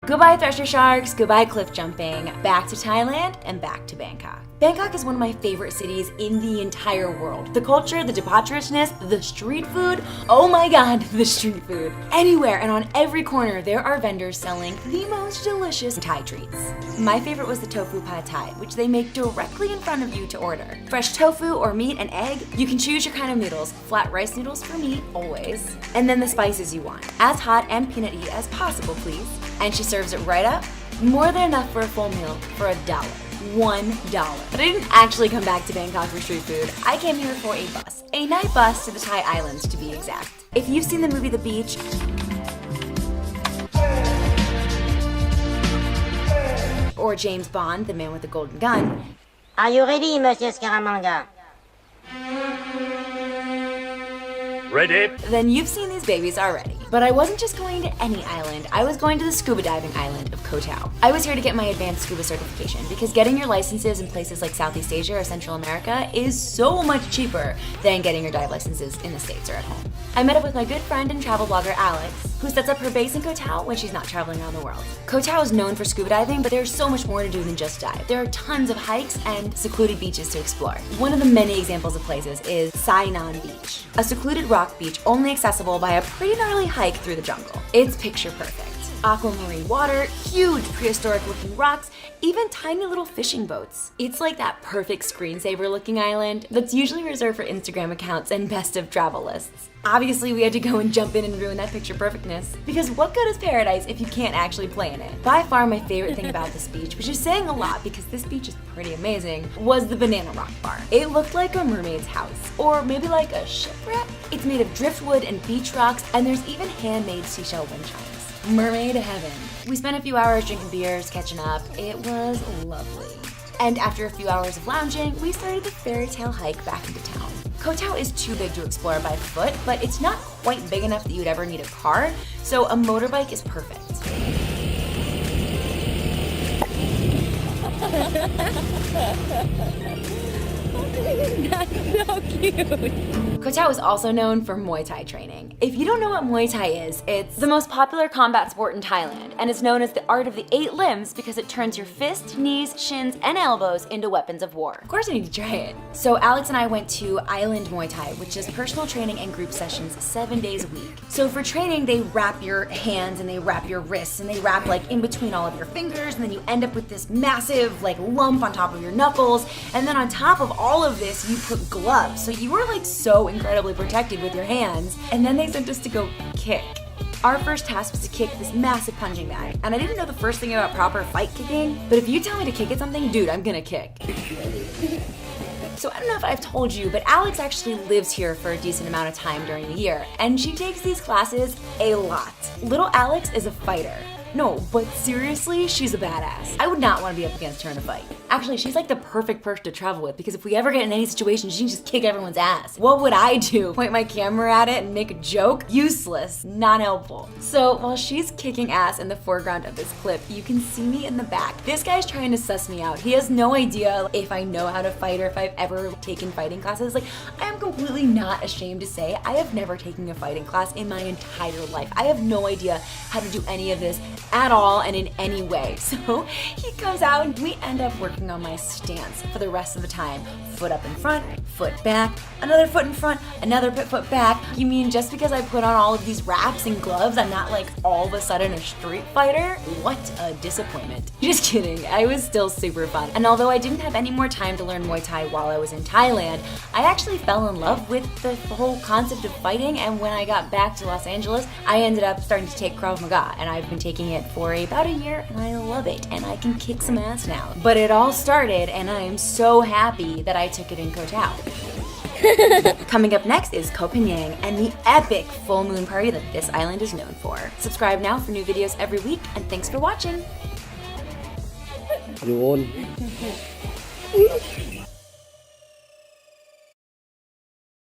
Goodbye thresher sharks, goodbye cliff jumping, back to Thailand and back to Bangkok. Bangkok is one of my favorite cities in the entire world. The culture, the debaucherousness, the street food, oh my god, the street food. Anywhere and on every corner there are vendors selling the most delicious Thai treats. My favorite was the tofu pad Thai, which they make directly in front of you to order. Fresh tofu or meat and egg, you can choose your kind of noodles, flat rice noodles for me, always, and then the spices you want. As hot and peanut-y as possible, please. And she serves it right up, more than enough for a full meal for $1. $1. But I didn't actually come back to Bangkok for street food. I came here for a night bus to the Thai islands to be exact. If you've seen the movie The Beach, or James Bond, the man with the golden gun, Are you ready, Monsieur Scaramanga? Ready? then you've seen these babies already. But I wasn't just going to any island, I was going to the scuba diving island of Koh Tao. I was here to get my advanced scuba certification because getting your licenses in places like Southeast Asia or Central America is so much cheaper than getting your dive licenses in the States or at home. I met up with my good friend and travel blogger Alex, who sets up her base in Koh Tao when she's not traveling around the world. Koh Tao is known for scuba diving, but there's so much more to do than just dive. There are tons of hikes and secluded beaches to explore. One of the many examples of places is Sai Nuan Beach, a secluded rock beach only accessible by a pretty gnarly hike through the jungle. It's picture perfect. Aquamarine water, huge prehistoric looking rocks, even tiny little fishing boats. It's like that perfect screensaver looking island that's usually reserved for Instagram accounts and best of travel lists. Obviously we had to go and jump in and ruin that picture perfectness, because what good is paradise if you can't actually play in it? By far my favorite thing about this beach, which is saying a lot because this beach is pretty amazing, was the banana rock bar. It looked like a mermaid's house, or maybe like a shipwreck. It's made of driftwood and beach rocks, and there's even handmade seashell wind chimes. Mermaid heaven. We spent a few hours drinking beers, catching up. It was lovely. And after a few hours of lounging, we started the fairy tale hike back into town. Koh Tao is too big to explore by foot, but it's not quite big enough that you'd ever need a car, so a motorbike is perfect. That's so cute. Koh Tao is also known for Muay Thai training. If you don't know what Muay Thai is, it's the most popular combat sport in Thailand, and it's known as the art of the 8 limbs because it turns your fists, knees, shins, and elbows into weapons of war. Of course I need to try it. So Alex and I went to Island Muay Thai, which is personal training and group sessions 7 days a week. So for training, they wrap your hands and they wrap your wrists and they wrap like in between all of your fingers, and then you end up with this massive like lump on top of your knuckles, and then on top of all of this you put gloves. So you were like so incredibly protected with your hands, and then they sent us to go kick. Our first task was to kick this massive punching bag, and I didn't know the first thing about proper fight kicking, but if you tell me to kick at something, dude, I'm gonna kick. So I don't know if I've told you, but Alex actually lives here for a decent amount of time during the year, and she takes these classes a lot. Little Alex is a fighter. No, but seriously, she's a badass. I would not want to be up against her in a fight. Actually, she's like the perfect person to travel with because if we ever get in any situation, she can just kick everyone's ass. What would I do? Point my camera at it and make a joke? Useless, not helpful. So while she's kicking ass in the foreground of this clip, you can see me in the back. This guy's trying to suss me out. He has no idea if I know how to fight or if I've ever taken fighting classes. Like, I am completely not ashamed to say I have never taken a fighting class in my entire life. I have no idea how to do any of this at all and in any way. So he comes out and we end up working on my stance for the rest of the time. Foot up in front, foot back, another foot in front, another foot back. You mean just because I put on all of these wraps and gloves, I'm not like all of a sudden a street fighter? What a disappointment. Just kidding, it was still super fun. And although I didn't have any more time to learn Muay Thai while I was in Thailand, I actually fell in love with the whole concept of fighting, and when I got back to Los Angeles, I ended up starting to take Krav Maga, and I've been taking it for about a year, and I love it, and I can kick some ass now. But it all started, and I am so happy that I took it in Koh Tao. Coming up next is Koh Phangan and the epic full moon party that this island is known for. Subscribe now for new videos every week, and thanks for watching. Yun.